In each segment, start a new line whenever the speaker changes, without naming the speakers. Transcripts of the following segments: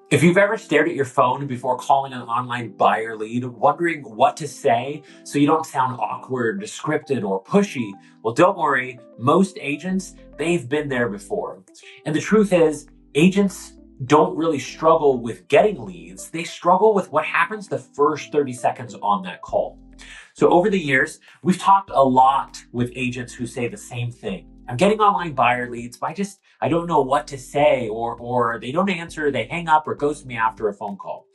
If you've ever stared at your phone before calling an online buyer lead, wondering what to say so you don't sound awkward, scripted, or pushy, well, don't worry. Most agents, they've been there before. And the truth is, agents don't really struggle with getting leads. They struggle with what happens the first 30 seconds on that call. So over the years, we've talked a lot with agents who say the same thing. I'm getting online buyer leads, but I don't know what to say, or they don't answer, they hang up or ghost me after a phone call.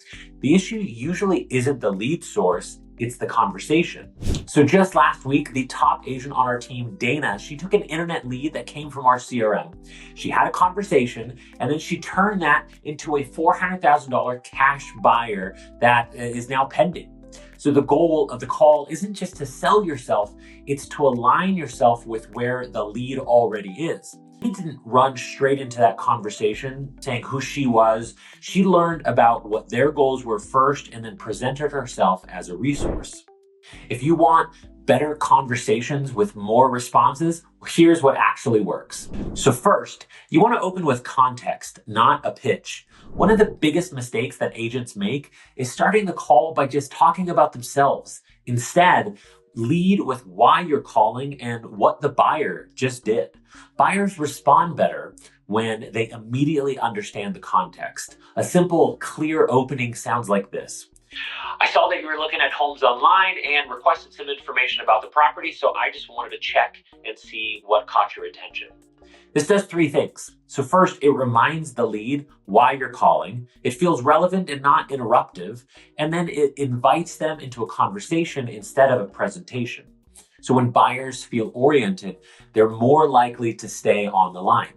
The issue usually isn't the lead source, it's the conversation. So just last week, the top agent on our team, Dana, she took an internet lead that came from our CRM. She had a conversation, and then she turned that into a $400,000 cash buyer that is now pending. So the goal of the call isn't just to sell yourself, it's to align yourself with where the lead already is. She didn't run straight into that conversation saying who she was. She learned about what their goals were first and then presented herself as a resource. If you want better conversations with more responses, here's what actually works. So first, you want to open with context, not a pitch. One of the biggest mistakes that agents make is starting the call by just talking about themselves. Instead, lead with why you're calling and what the buyer just did. Buyers respond better when they immediately understand the context. A simple, clear opening sounds like this. I saw that you were looking at homes online and requested some information about the property, so I just wanted to check and see what caught your attention. This does three things. So first, it reminds the lead why you're calling. It feels relevant and not interruptive. And then it invites them into a conversation instead of a presentation. So when buyers feel oriented, they're more likely to stay on the line.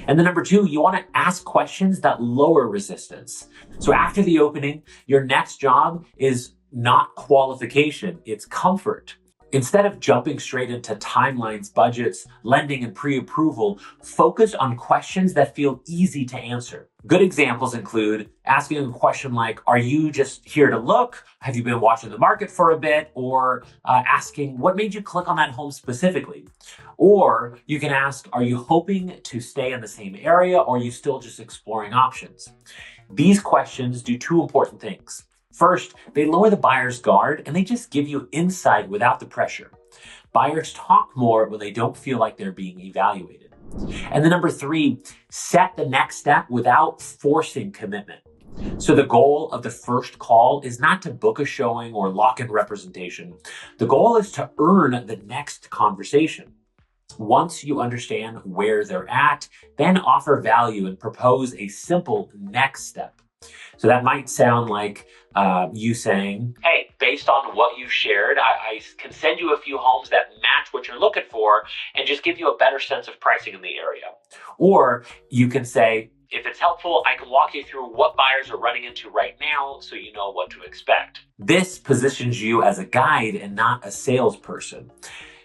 And then number two, you want to ask questions that lower resistance. So after the opening, your next job is not qualification, it's comfort. Instead of jumping straight into timelines, budgets, lending, and pre-approval, focus on questions that feel easy to answer. Good examples include asking a question like, are you just here to look? Have you been watching the market for a bit? Or asking, what made you click on that home specifically? Or you can ask, are you hoping to stay in the same area, or are you still just exploring options? These questions do two important things. First, they lower the buyer's guard and they just give you insight without the pressure. Buyers talk more when they don't feel like they're being evaluated. And then number three, set the next step without forcing commitment. So the goal of the first call is not to book a showing or lock in representation. The goal is to earn the next conversation. Once you understand where they're at, then offer value and propose a simple next step. So that might sound like you saying, hey, based on what you've shared, I can send you a few homes that match what you're looking for and just give you a better sense of pricing in the area. Or you can say, if it's helpful, I can walk you through what buyers are running into right now so you know what to expect. This positions you as a guide and not a salesperson.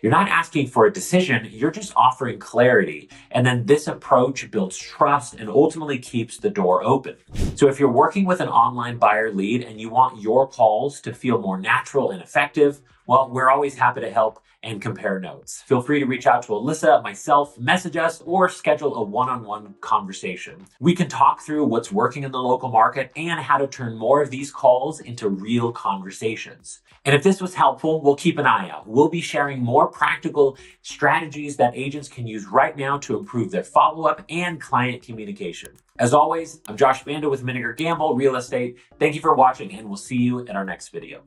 You're not asking for a decision, you're just offering clarity. And then this approach builds trust and ultimately keeps the door open. So if you're working with an online buyer lead and you want your calls to feel more natural and effective, well, we're always happy to help and compare notes. Feel free to reach out to Alyssa, myself, message us, or schedule a one-on-one conversation. We can talk through what's working in the local market and how to turn more of these calls into real conversations. And if this was helpful, we'll keep an eye out. We'll be sharing more practical strategies that agents can use right now to improve their follow-up and client communication. As always, I'm Josh Banda with Minegar Gamble Real Estate. Thank you for watching, and we'll see you in our next video.